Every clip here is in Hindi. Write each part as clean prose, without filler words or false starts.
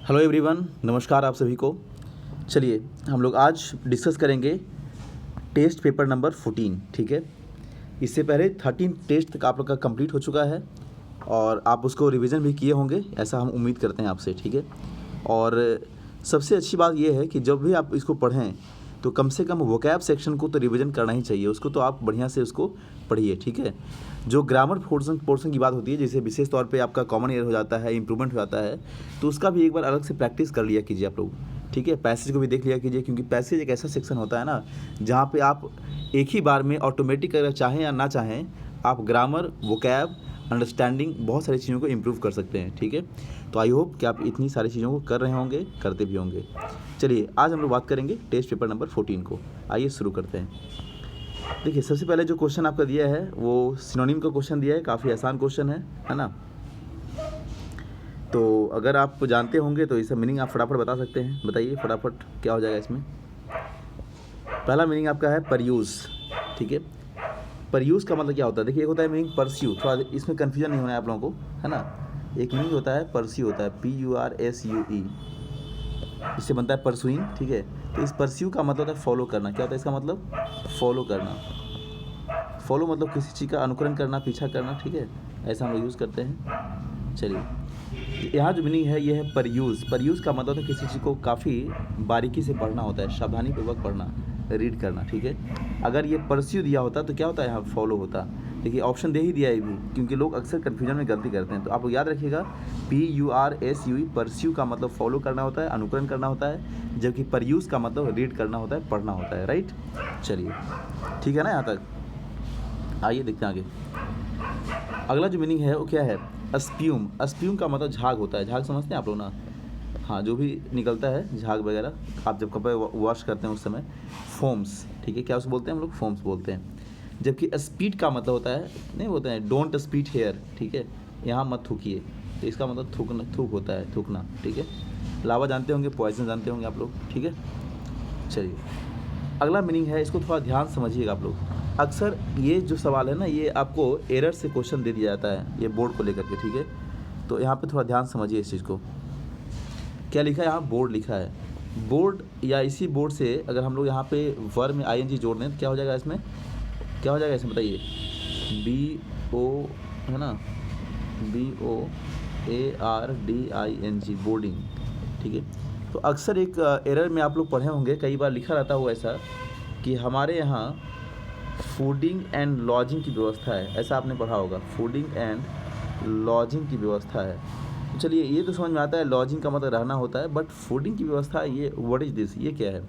हेलो एवरीवन, नमस्कार आप सभी को। चलिए हम लोग आज डिस्कस करेंगे टेस्ट पेपर नंबर 14। ठीक है, इससे पहले 13 टेस्ट तक आप लोग का कंप्लीट हो चुका है और आप उसको रिवीजन भी किए होंगे, ऐसा हम उम्मीद करते हैं आपसे। ठीक है, और सबसे अच्छी बात यह है कि जब भी आप इसको पढ़ें तो कम से कम वोकैब सेक्शन को तो रिवीजन करना ही चाहिए, उसको तो आप बढ़िया से उसको पढ़िए। ठीक है, जो ग्रामर पोर्शन की बात होती है, जैसे विशेष तौर पे आपका कॉमन ईयर हो जाता है, इंप्रूवमेंट हो जाता है, तो उसका भी एक बार अलग से प्रैक्टिस कर लिया कीजिए आप लोग। ठीक है, पैसेज को भी देख लिया कीजिए, क्योंकि पैसेज एक ऐसा सेक्शन होता है ना जहाँ पे आप एक ही बार में ऑटोमेटिक, अगर चाहें या ना चाहें, आप ग्रामर, वोकैब, अंडरस्टैंडिंग, बहुत सारी चीज़ों को इम्प्रूव कर सकते हैं। ठीक है, तो आई होप कि आप इतनी सारी चीज़ों को कर रहे होंगे, करते भी होंगे। चलिए आज हम लोग बात करेंगे टेस्ट पेपर नंबर 14 को। आइए शुरू करते हैं। देखिए, सबसे पहले जो क्वेश्चन आपका दिया है वो सिनोनिम का क्वेश्चन दिया है, काफ़ी आसान क्वेश्चन है ना। तो अगर आप जानते होंगे तो इसका मीनिंग आप फटाफट बता सकते हैं। बताइए फटाफट क्या हो जाएगा इसमें। पहला मीनिंग आपका है परयूज़। ठीक है, परयूज़ का मतलब क्या होता है? देखिए, एक होता है मीनिंग परस्यू, थोड़ा इसमें कन्फ्यूजन नहीं होना है आप लोगों को, है ना। एक मीनिंग होता है परस्यू, होता है PURSUE, इससे बनता है परसुइंग। ठीक है, तो इस परस्यू का मतलब होता है फॉलो करना। क्या होता है इसका मतलब? फॉलो करना। फॉलो मतलब किसी चीज़ का अनुकरण करना, पीछा करना। ठीक है, ऐसा हम लोग यूज़ करते हैं। चलिए, यहाँ जो मीनिंग है ये है परयूज़। परयूज़ का मतलब है किसी चीज़ को काफ़ी बारीकी से पढ़ना होता है, सावधानीपूर्वक पढ़ना, रीड करना। ठीक है, अगर ये परस्यू दिया होता तो क्या होता है, यहाँ फॉलो होता। देखिए, ऑप्शन दे ही दिया है भी, क्योंकि लोग अक्सर कन्फ्यूजन में गलती करते हैं। तो आप लोग याद रखिएगा, PURSUE, परस्यू का मतलब फॉलो करना होता है, अनुकरण करना होता है, जबकि परयूज़ का मतलब रीड करना होता है, पढ़ना होता है। राइट, चलिए ठीक है ना यहाँ तक। आइए देखते हैं आगे। अगला जो मीनिंग है वो क्या है? अस्प्यूम। अस्प्यूम का मतलब झाग होता है। झाग समझते हैं आप लोग ना? हाँ, जो भी निकलता है झाग वगैरह, आप जब कपड़े वॉश करते हैं उस समय, फोम्स। ठीक है, क्या उसको बोलते हैं हम लोग? फोम्स बोलते हैं। जबकि स्पीड का मतलब होता है, नहीं बोलते हैं डोंट स्पीड हेयर। ठीक है, यहाँ मत थूकिए, तो इसका मतलब थूकना, थूक होता है, थूकना। ठीक है, लावा जानते होंगे, पॉइजन जानते होंगे आप लोग। ठीक है, चलिए अगला मीनिंग है, इसको थोड़ा ध्यान समझिएगा आप लोग। अक्सर ये जो सवाल है ना, ये आपको एरर से क्वेश्चन दे दिया जाता है, ये बोर्ड को लेकर के। ठीक है, तो यहाँ पे थोड़ा ध्यान समझिए इस चीज़ को। क्या लिखा है यहाँ? बोर्ड लिखा है। बोर्ड या इसी बोर्ड से अगर हम लोग यहाँ पे वर्ब में ING जोड़ दें तो क्या हो जाएगा इसमें? क्या हो जाएगा इसमें बताइए? BO, है ना, BOARDING, बोर्डिंग। ठीक है, तो अक्सर एक एरर में आप लोग पढ़े होंगे, कई बार लिखा रहता है वो ऐसा कि हमारे यहाँ फूडिंग एंड लॉजिंग की व्यवस्था है, ऐसा आपने पढ़ा होगा। फूडिंग एंड लॉजिंग की व्यवस्था है। तो चलिए, ये तो समझ में आता है, लॉजिंग का मतलब रहना होता है, बट फूडिंग की व्यवस्था, ये व्हाट इज़ दिस, ये क्या है?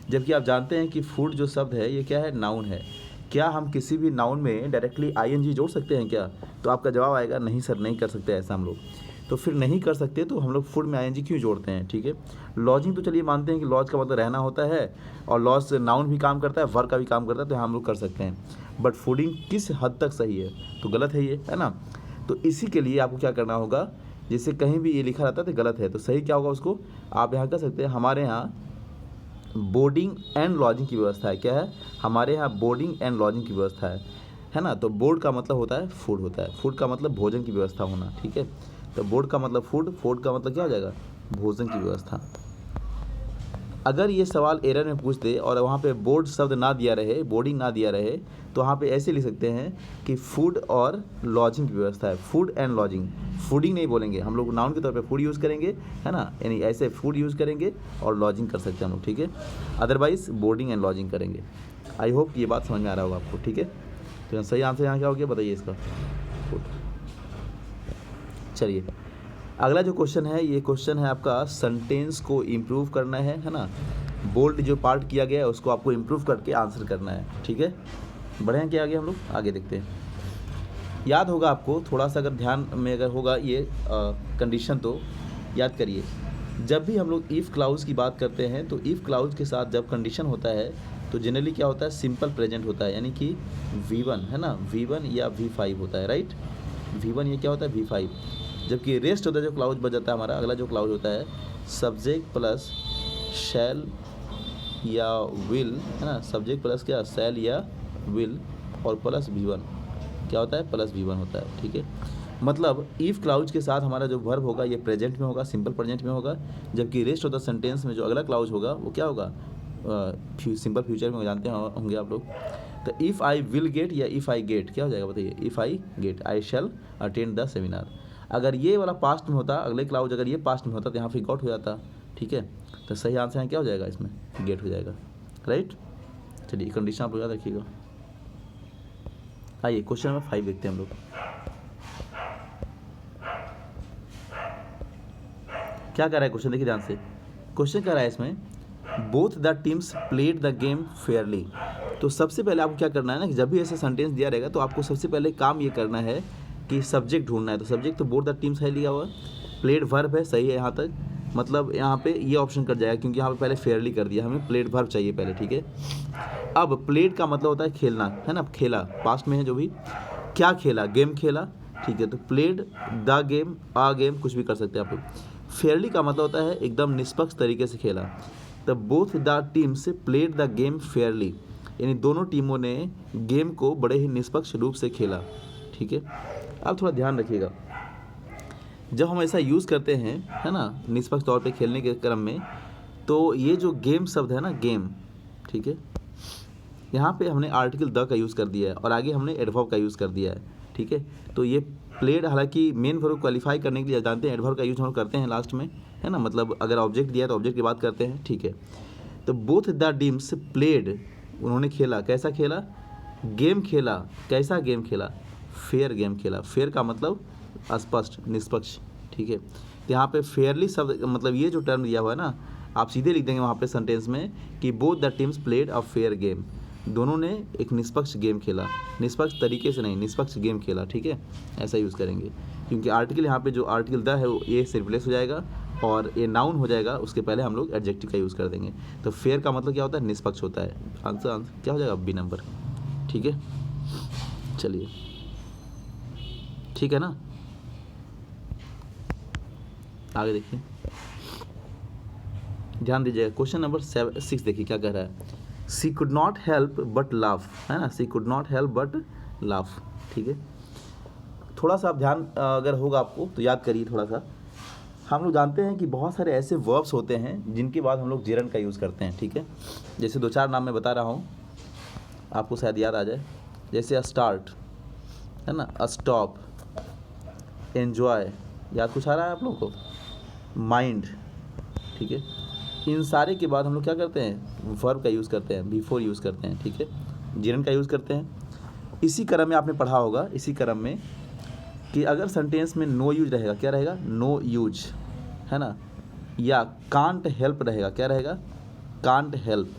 जबकि आप जानते हैं कि फूड जो शब्द है ये क्या है? नाउन है। क्या हम किसी भी नाउन में डायरेक्टली ING जोड़ सकते हैं क्या? तो आपका जवाब आएगा नहीं सर, नहीं कर सकते ऐसा हम लोग। तो फिर नहीं कर सकते तो हम लोग फूड में ING क्यों जोड़ते हैं? ठीक है, लॉजिंग तो चलिए मानते हैं कि लॉज का मतलब रहना होता है, और लॉज से नाउन भी काम करता है, वर्ब का भी काम करता है, तो हम लोग कर सकते हैं। बट फूडिंग किस हद तक सही है? तो गलत है ये, है ना। तो इसी के लिए आपको क्या करना होगा, जैसे कहीं भी ये लिखा रहता है तो गलत है, तो सही क्या होगा उसको आप यहाँ कर सकते हैं, हमारे यहाँ बोर्डिंग एंड लॉजिंग की व्यवस्था है। क्या है? हमारे यहाँ बोर्डिंग एंड लॉजिंग की व्यवस्था है ना। तो बोर्ड का मतलब होता है फूड, होता है। फूड का मतलब भोजन की व्यवस्था होना। ठीक है, तो बोर्ड का मतलब फूड, फूड का मतलब क्या हो जाएगा? भोजन की व्यवस्था। अगर ये सवाल एरर में पूछ दे और वहाँ पे बोर्ड शब्द ना दिया रहे, बोर्डिंग ना दिया रहे, तो वहाँ पे ऐसे लिख सकते हैं कि फूड और लॉजिंग की व्यवस्था है, फूड एंड लॉजिंग। फूडिंग नहीं बोलेंगे हम लोग, नाउन के तौर पे फूड यूज़ करेंगे, है ना, यानी ऐसे फूड यूज़ करेंगे और लॉजिंग कर सकते हैं हम लोग। ठीक है, अदरवाइज़ बोर्डिंग एंड लॉजिंग करेंगे। आई होप ये बात समझ में आ रहा होगा आपको। ठीक है, तो सही आंसर यहाँ क्या हो गया बताइए इसका? फूड। चलिए अगला जो क्वेश्चन है, ये क्वेश्चन है आपका सेंटेंस को इम्प्रूव करना है ना। बोल्ड जो पार्ट किया गया है उसको आपको इम्प्रूव करके आंसर करना है। ठीक है, बढ़ें क्या आगे हम लोग आगे देखते हैं। याद होगा आपको थोड़ा सा, अगर ध्यान में अगर होगा ये कंडीशन, तो याद करिए, जब भी हम लोग इफ़ क्लाउज की बात करते हैं तो इफ़ क्लाउज के साथ जब कंडीशन होता है तो जनरली क्या होता है? सिंपल प्रेजेंट होता है, यानी कि V1, है ना, V1 या V5 होता है। राइट, V1 ये क्या होता है? V5। जबकि रेस्ट होता है जो क्लाउज बच जाता है हमारा, अगला जो क्लाउज होता है सब्जेक्ट प्लस शैल या विल, है ना, सब्जेक्ट प्लस क्या? शैल या विल, और प्लस V1 क्या होता है? प्लस V1 होता है। ठीक है, मतलब इफ़ क्लाउज के साथ हमारा जो वर्ब होगा ये प्रेजेंट में होगा, सिंपल प्रेजेंट में होगा, जबकि रेस्ट ऑफ द सेंटेंस में जो अगला क्लाउज होगा वो क्या होगा, सिंपल फ्यूचर में जानते होंगे आप लोग। तो इफ़ आई विल गेट या इफ़ आई गेट क्या हो जाएगा बताइए, if I get I shall attend the seminar. अगर ये वाला पास्ट में होता, अगले क्लाउज अगर ये पास्ट में होता तो यहाँ फिर गॉट हो जाता, ठीक है। तो सही आंसर है क्या हो जाएगा इसमें, गेट हो जाएगा, राइट। चलिए कंडीशन आप लोग याद रखिएगा। आइए क्वेश्चन नंबर 5 देखते हैं हम लोग। क्या कर रहा है क्वेश्चन, देखिए ध्यान से। क्वेश्चन क्या रहा है इसमें, both the teams played the game Fairlie. तो सबसे पहले आपको क्या करना है ना कि जब भी ऐसा सेंटेंस दिया रहेगा तो आपको सबसे पहले काम ये करना है कि सब्जेक्ट ढूंढना है। तो सब्जेक्ट तो बोथ द टीम्स है लिया हुआ, प्लेड वर्ब है, सही है यहाँ तक। मतलब यहाँ पे ये ऑप्शन कर जाएगा क्योंकि यहाँ पे पहले फेयरली कर दिया, हमें प्लेड वर्ब चाहिए पहले, ठीक है। अब प्लेड का मतलब होता है खेलना, है ना, खेला पास्ट में है जो भी, क्या खेला, गेम खेला, ठीक है। तो played the game, a game, कुछ भी कर सकते हैं आप लोग। फेयरली का मतलब होता है एकदम निष्पक्ष तरीके से खेला। The both the teams played the game Fairlie, यानी दोनों टीमों ने गेम को बड़े ही निष्पक्ष रूप से खेला, ठीक है। अब थोड़ा ध्यान रखिएगा, जब हम ऐसा यूज़ करते हैं, है ना, निष्पक्ष तौर पे खेलने के क्रम में, तो ये जो गेम शब्द है ना, गेम, ठीक है, यहाँ पे हमने आर्टिकल द का यूज़ कर दिया है और आगे हमने एडवर्ब का यूज़ कर दिया है, ठीक है। तो ये प्लेड, हालांकि मेन वर्ब क्वालिफाई करने के लिए जानते हैं एडवर्ब का यूज हम लोग करते हैं लास्ट में, है ना, मतलब अगर ऑब्जेक्ट दिया तो ऑब्जेक्ट की बात करते हैं, ठीक है। तो बोथ द टीम्स प्लेड, उन्होंने खेला, कैसा खेला, गेम खेला, कैसा गेम खेला, फेयर गेम खेला। फेयर का मतलब स्पष्ट, निष्पक्ष, ठीक है। तो यहाँ पे फेयरली शब्द मतलब ये जो टर्म दिया हुआ है ना, आप सीधे लिख देंगे वहाँ पे सेंटेंस में कि both the teams played a fair game, दोनों ने एक निष्पक्ष गेम खेला, निष्पक्ष तरीके से नहीं, निष्पक्ष गेम खेला, ठीक है। ऐसा यूज़ करेंगे क्योंकि आर्टिकल यहाँ पे जो आर्टिकल द है वो ए से रिप्लेस हो जाएगा और ये नाउन हो जाएगा, उसके पहले हम लोग एडजेक्टिव का यूज़ कर देंगे। तो फेयर का मतलब क्या होता है, निष्पक्ष होता है। आंसर क्या हो जाएगा, बी नंबर, ठीक है। चलिए ठीक है ना, आगे देखिए, ध्यान दीजिएगा। क्वेश्चन नंबर 6 देखिए क्या कह रहा है, she could not help but laugh, है ना, she could not help but laugh, ठीक है। थोड़ा सा आप ध्यान अगर होगा आपको तो याद करिए थोड़ा सा। हम लोग जानते हैं कि बहुत सारे ऐसे वर्ब्स होते हैं जिनके बाद हम लोग जेरंड का यूज़ करते हैं, ठीक है। जैसे 2-4 नाम मैं बता रहा हूँ, आपको शायद याद आ जाए। जैसे स्टार्ट, है ना, स्टॉप, एन्जॉय, याद कुछ आ रहा है आप लोगों को, माइंड, ठीक है। इन सारे के बाद हम लोग क्या करते हैं, वर्ब का यूज़ करते हैं, बिफोर यूज़ करते हैं, ठीक है, जेरंड का यूज़ करते हैं। इसी क्रम में आपने पढ़ा होगा, इसी क्रम में कि अगर सेंटेंस में नो यूज रहेगा, क्या रहेगा, नो यूज, है ना, या कांट हेल्प रहेगा, क्या रहेगा, कांट हेल्प।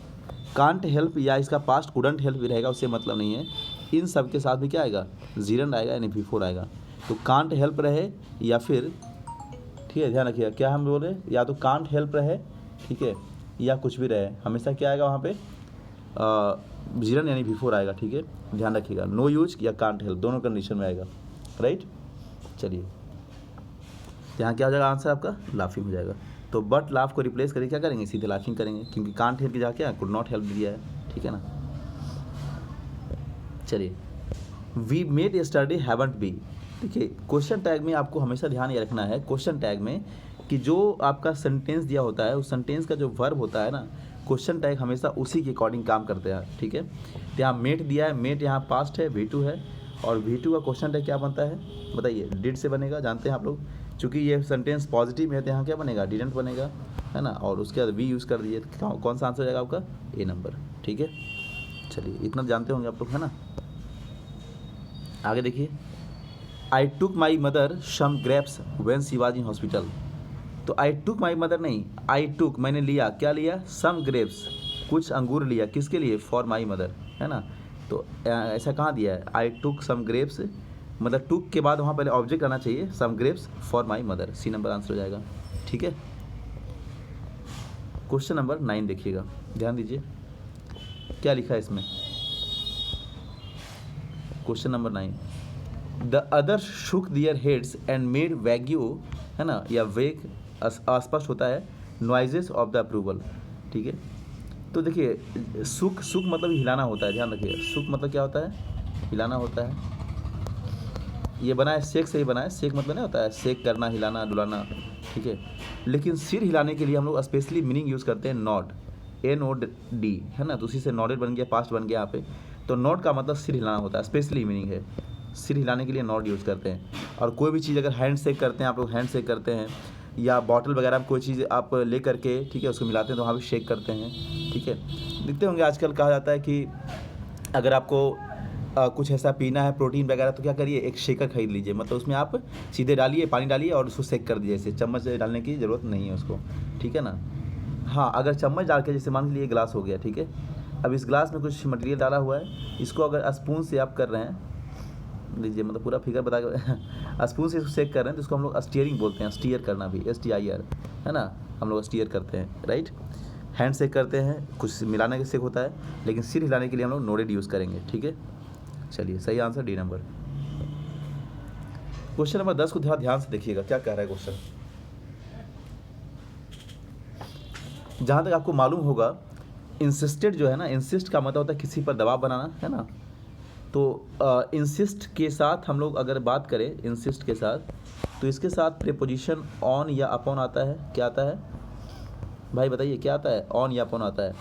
कांट हेल्प या इसका पास्ट कुडंट हेल्प भी रहेगा, उससे मतलब नहीं है। इन सब के साथ भी क्या आएगा, जेरंड आएगा, यानी बिफोर आएगा। तो कांट हेल्प रहे या फिर, ठीक है, ध्यान रखिएगा क्या हम बोल रहे हैं, या तो कांट हेल्प रहे, ठीक है, या कुछ भी रहे, हमेशा क्या आएगा वहाँ पे, जेरंड यानी बिफोर आएगा, ठीक है, ध्यान रखिएगा। नो यूज या कांट हेल्प दोनों कंडीशन में आएगा, राइट। चलिए यहाँ क्या हो जाएगा आंसर आपका, लाफिंग हो जाएगा। तो बट लाफ को रिप्लेस करके क्या करेंगे, सीधे लाफिंग करेंगे, क्योंकि कांट हेल्प की जगह क्या, कुड नॉट हेल्प दिया है, ठीक है ना। चलिए, we made yesterday haven't be. देखिए क्वेश्चन टैग में आपको हमेशा ध्यान ये रखना है, क्वेश्चन टैग में, कि जो आपका सेंटेंस दिया होता है उस सेंटेंस का जो वर्ब होता है ना, क्वेश्चन टैग हमेशा उसी के अकॉर्डिंग काम करते हैं, ठीक है। तो यहाँ मेट दिया है, मेट यहाँ पास्ट है, V2 है, और V2 का क्वेश्चन टैग क्या बनता है बताइए, डिड से बनेगा, जानते हैं आप लोग। चूँकि ये सेंटेंस पॉजिटिव है तो यहाँ क्या बनेगा, डिडंट बनेगा, है ना, और उसके बाद वी यूज़ कर दिए, तो कौन सा आंसर हो जाएगा आपका, ए नंबर, ठीक है। चलिए इतना जानते होंगे आप लोग, है ना। आगे देखिए, I took my mother some grapes when she was in hospital. तो आई टुक माई मदर नहीं, आई टुक मैंने लिया, क्या लिया, सम ग्रेप्स, कुछ अंगूर लिया, किसके लिए, फॉर माई मदर, है ना। तो ऐसा कहाँ दिया है, आई टुक सम ग्रेप्स, मतलब टुक के बाद वहाँ पहले ऑब्जेक्ट आना चाहिए, some grapes for my mother, C number answer हो जाएगा, ठीक है। क्वेश्चन नंबर 9 देखिएगा, ध्यान दीजिए क्या लिखा है इसमें। Question number 9, the other shook their heads and made vague, है ना, या वेग अस्पष्ट होता है, नॉइजेस ऑफ द अप्रूवल, ठीक है। तो देखिए सुख, सुख मतलब हिलाना होता है, ध्यान रखिएगा, सुख मतलब क्या होता है, हिलाना होता है, ये बना है शेक से ही बना है, शेक मतलब नहीं होता है शेक करना, हिलाना डुलाना, ठीक है। लेकिन सिर हिलाने के लिए हम लोग स्पेशली मीनिंग यूज़ करते हैं नॉड, NOD, है ना, तो उसी से नॉडेड बन गया, पास्ट बन गया यहाँ पे। तो नॉड का मतलब सिर हिलाना होता है, स्पेशली मीनिंग है, सिर हिलाने के लिए नॉड यूज़ करते हैं। और कोई भी चीज़ अगर हैंड शेक करते हैं आप लोग, हैंड शेक करते हैं, या बॉटल वगैरह में कोई चीज़ आप ले करके, ठीक है, उसको मिलाते हैं तो वहाँ भी शेक करते हैं, ठीक है। देखते होंगे आजकल कहा जाता है कि अगर आपको कुछ ऐसा पीना है प्रोटीन वगैरह तो क्या करिए, एक शेकर खरीद लीजिए, मतलब उसमें आप सीधे डालिए, पानी डालिए और उसको शेक कर दीजिए, ऐसे चम्मच डालने की ज़रूरत नहीं है उसको, ठीक है ना। हाँ, अगर चम्मच डाल के, जैसे मान लीजिए गिलास हो गया, ठीक है, अब इस गिलास में कुछ मटेरियल डाला हुआ है, इसको अगर स्पून से आप कर रहे हैं, लीजिए मतलब पूरा फिगर बता के स्पून से इसको शेक कर रहे हैं तो इसको हम लोग स्टीयरिंग बोलते हैं, स्टीयर करना भी, STIR, है ना, हम लोग स्टीयर करते हैं, राइट। हैंड शेक करते हैं, कुछ मिलाने के शेक होता है, लेकिन सिर हिलाने के लिए हम लोग नोडेड यूज़ करेंगे, ठीक है। चलिए सही answer D number. Question number 10 को थोड़ा ध्यान से देखिएगा, क्या कह रहा है क्वेश्चन। जहाँ तक आपको मालूम होगा, इंसिस्टेड जो है ना, इंसिस्ट का मतलब होता है किसी पर दबाव बनाना, है ना। तो इंसिस्ट के साथ हम लोग अगर बात करें, इंसिस्ट के साथ, तो इसके साथ प्रीपोजिशन ऑन या अपॉन आता है, क्या आता है भाई बताइए, क्या आता है, ऑन या अपॉन आता है।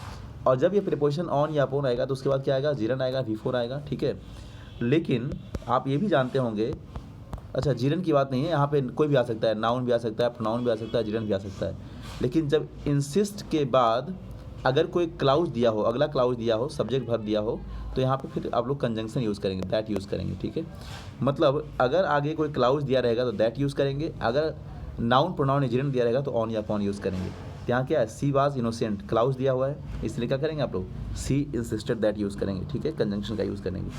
और जब ये प्रीपोजिशन ऑन या अपॉन आएगा तो उसके बाद क्या आएगा, जीरन आएगा, V4 आएगा, ठीक है। लेकिन आप ये भी जानते होंगे, अच्छा जीरन की बात नहीं है यहाँ पे, कोई भी आ सकता है, नाउन भी आ सकता है, प्रोनाउन भी आ सकता है, जीरन भी आ सकता है। लेकिन जब इंसिस्ट के बाद अगर कोई क्लाउज दिया हो, अगला क्लाउज दिया हो, सब्जेक्ट वर्ब दिया हो, तो यहाँ पे फिर आप लोग कंजंक्शन यूज़ करेंगे, दैट यूज़ करेंगे, ठीक है। मतलब अगर आगे कोई क्लाउज दिया रहेगा तो दैट यूज़ करेंगे, अगर नाउन प्रोनाउन या जीरन दिया रहेगा तो ऑन या अपॉन यूज़ करेंगे। यहाँ क्या है, सी वाज इनोसेंट, क्लाउज दिया हुआ है, इसलिए क्या करेंगे आप लोग, सी इंसिस्टेड दैट यूज़ करेंगे, ठीक है, कंजंक्शन का यूज़ करेंगे।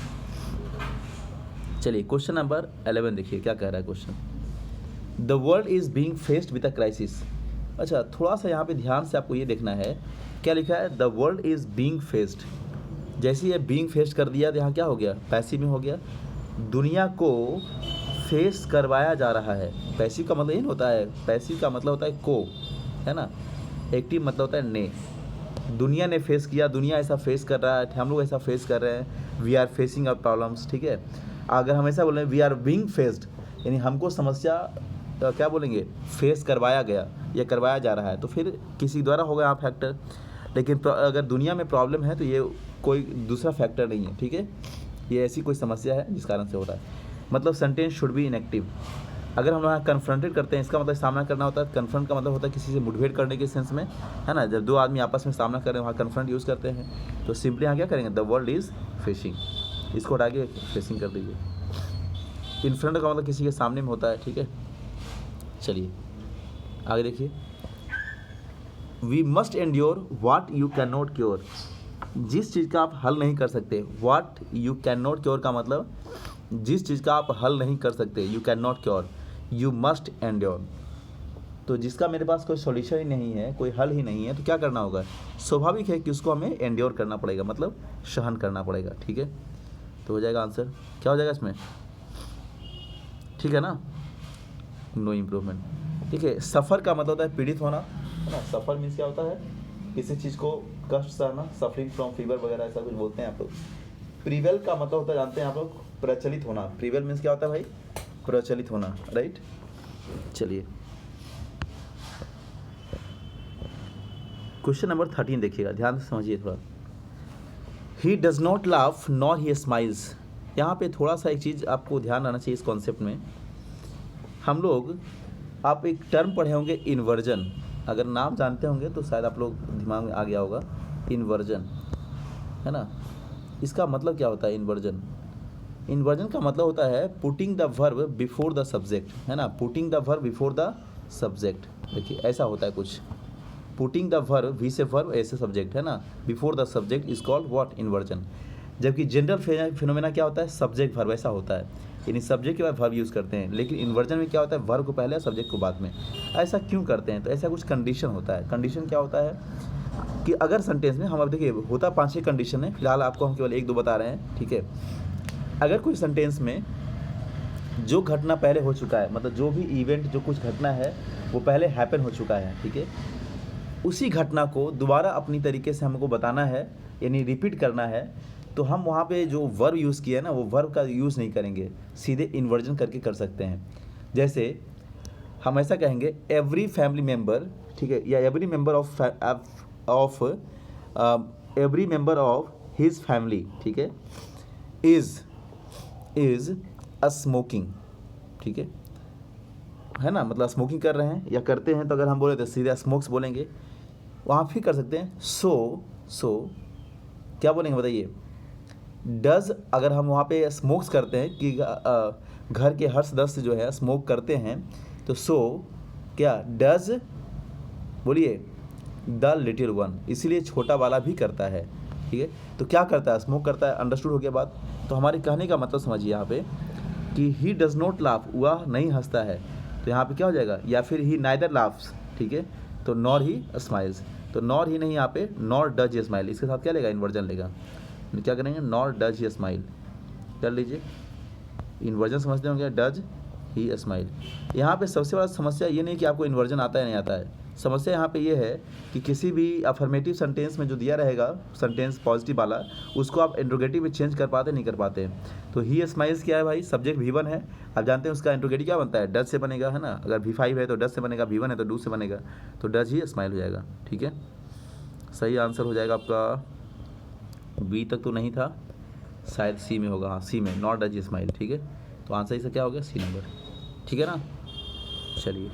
चलिए क्वेश्चन नंबर 11 देखिए क्या कह रहा है question. The world is being faced with a crisis. अच्छा थोड़ा सा यहाँ पे ध्यान से आपको ये देखना है, क्या लिखा है, the world is being faced. जैसे ये बीइंग फेस्ड कर दिया तो यहाँ क्या हो गया, पैसिव में हो गया, दुनिया को फेस करवाया जा रहा है। पैसिव का मतलब ये होता है, पैसिव का मतलब होता है को, है ना, एक्टिव मतलब होता है ने। दुनिया ने फेस किया, दुनिया ऐसा फेस कर रहा है, हम लोग ऐसा फेस कर रहे हैं, we are facing our problems, ठीक है। अगर हम ऐसा बोलें वी आर बीइंग फेस्ड, यानी हमको समस्या तो क्या बोलेंगे, फेस करवाया गया या करवाया जा रहा है, तो फिर किसी द्वारा होगा यहाँ फैक्टर। लेकिन अगर दुनिया में प्रॉब्लम है तो ये कोई दूसरा फैक्टर नहीं है, ठीक है, ये ऐसी कोई समस्या है जिस कारण से हो रहा है। मतलब सेंटेंस शुड बी इनएक्टिव। अगर हम यहाँ कन्फ्रंटेड करते हैं, इसका मतलब सामना करना होता है, कन्फ्रंट का मतलब होता है किसी से मुठभेड़ करने के सेंस में, है ना, जब दो आदमी आपस में सामना कर रहे हैं वहाँ कन्फ्रंट यूज़ करते हैं। तो सिंपली यहाँ क्या करेंगे, द वर्ल्ड इज़ फेसिंग, इसको हटा के फेसिंग कर दीजिए। इन फ्रंट का मतलब किसी के सामने में होता है, ठीक है। चलिए आगे देखिए, we must endure what you can not cure. जिस चीज़ का आप हल नहीं कर सकते, what you can not cure का मतलब जिस चीज़ का आप हल नहीं कर सकते, you can not cure, you must endure. तो जिसका मेरे पास कोई सॉल्यूशन ही नहीं है, कोई हल ही नहीं है, तो क्या करना होगा, स्वाभाविक है कि उसको हमें एंड्योर करना पड़ेगा, मतलब सहन करना पड़ेगा, ठीक है। तो हो जाएगा आंसर, क्या हो जाएगा इसमें, ठीक है ना, नो इम्प्रूवमेंट, ठीक है। सफ़र का मतलब होता है पीड़ित होना, है ना, सफ़र मीन्स क्या होता है, किसी चीज़ को कष्ट सहना, सफरिंग फ्रॉम फीवर वगैरह ऐसा कुछ बोलते हैं आप लोग। प्रीवेल का मतलब होता है, जानते हैं आप लोग, प्रचलित होना। प्रीवेल मीन्स क्या होता है भाई, प्रचलित होना, राइट। चलिए क्वेश्चन नंबर 13 देखिएगा, ध्यान से समझिए थोड़ा। He does not laugh nor he smiles. यहाँ पे थोड़ा सा एक चीज़ आपको ध्यान रखना चाहिए इस कॉन्सेप्ट में। हम लोग, आप एक टर्म पढ़े होंगे इन्वर्जन, अगर नाम जानते होंगे तो शायद आप लोग दिमाग में आ गया होगा, इन्वर्जन, है ना। इसका मतलब क्या होता है इन्वर्जन, इन्वर्जन का मतलब होता है putting the verb before the subject, है ना, putting the verb before the subject. देखिए ऐसा होता है कुछ, पुटिंग द वर्ब, वी से वर्ब, ऐसे सब्जेक्ट, है ना, before the subject is called what, inversion. जबकि जनरल फिनोमेना क्या होता है, सब्जेक्ट वर्ब, ऐसा होता है, यानी सब्जेक्ट के बाद वर्ब यूज़ करते हैं। लेकिन इन्वर्जन में क्या होता है, वर्ब को पहले, सब्जेक्ट को बाद में। ऐसा क्यों करते हैं, तो ऐसा कुछ कंडीशन होता है। कंडीशन क्या होता है कि अगर सेंटेंस में हम, अब देखिए होता 5-6 कंडीशन है, फिलहाल आपको हम केवल 1-2 बता रहे हैं, ठीक है। अगर कोई सेंटेंस में जो घटना पहले हो चुका है, मतलब जो भी इवेंट, जो कुछ घटना है वो पहले हैपन हो चुका है, ठीक है, उसी घटना को दोबारा अपनी तरीके से हमको बताना है, यानी रिपीट करना है, तो हम वहाँ पे जो वर्ब यूज़ किया है ना, वो वर्ब का यूज़ नहीं करेंगे, सीधे इन्वर्जन करके कर सकते हैं। जैसे हम ऐसा कहेंगे एवरी फैमिली मेम्बर, ठीक है, या every member of every member of his family, ठीक है, इज़ अ स्मोकिंग, ठीक है ना, मतलब स्मोकिंग कर रहे हैं या करते हैं, तो अगर हम बोले तो सीधा स्मोक्स बोलेंगे। वहाँ फिर कर सकते हैं सो क्या बोलेंगे बताइए, डज, अगर हम वहाँ पे स्मोक्स करते हैं कि घर के हर सदस्य जो है स्मोक करते हैं, तो सो क्या डज, बोलिए द लिटिल वन, इसीलिए छोटा वाला भी करता है, ठीक है। तो क्या करता है, स्मोक करता है, अंडरस्टूड हो गया बात। तो हमारे कहने का मतलब समझिए यहाँ पे कि ही डज नॉट लाफ, वह नहीं हंसता है, तो यहाँ पे क्या हो जाएगा, या फिर ही नाइदर लाफ्स, ठीक है, तो नॉर ही स्माइल्स, तो नॉर ही नहीं, यहाँ पे नॉर डज ही स्माइल, इसके साथ क्या लेगा, इन्वर्जन लेगा, क्या करेंगे, नॉर डज ही स्माइल कर लीजिए, इन्वर्जन समझते होंगे, डज ही स्माइल। यहाँ पे सबसे बड़ा समस्या ये नहीं कि आपको इन्वर्जन आता है नहीं आता है, समस्या यहाँ पे ये है कि किसी भी अफर्मेटिव सेंटेंस में जो दिया रहेगा सेंटेंस पॉजिटिव वाला, उसको आप इंट्रोगेटिव में चेंज कर पाते नहीं कर पाते। तो ही स्माइल्स क्या है भाई, सब्जेक्ट V1 है, आप जानते हैं उसका इंट्रोगेटिव क्या बनता है, डज से बनेगा, है ना, अगर V5 है तो डज से बनेगा, V1 है तो डू से बनेगा, तो डज ही स्माइल हो जाएगा, ठीक है। सही आंसर हो जाएगा आपका, बी तक तो नहीं था, शायद सी में होगा, हाँ सी में, नॉट डज ही स्माइल, ठीक है। तो आंसर इसका क्या हो गया, सी नंबर, ठीक है ना। चलिए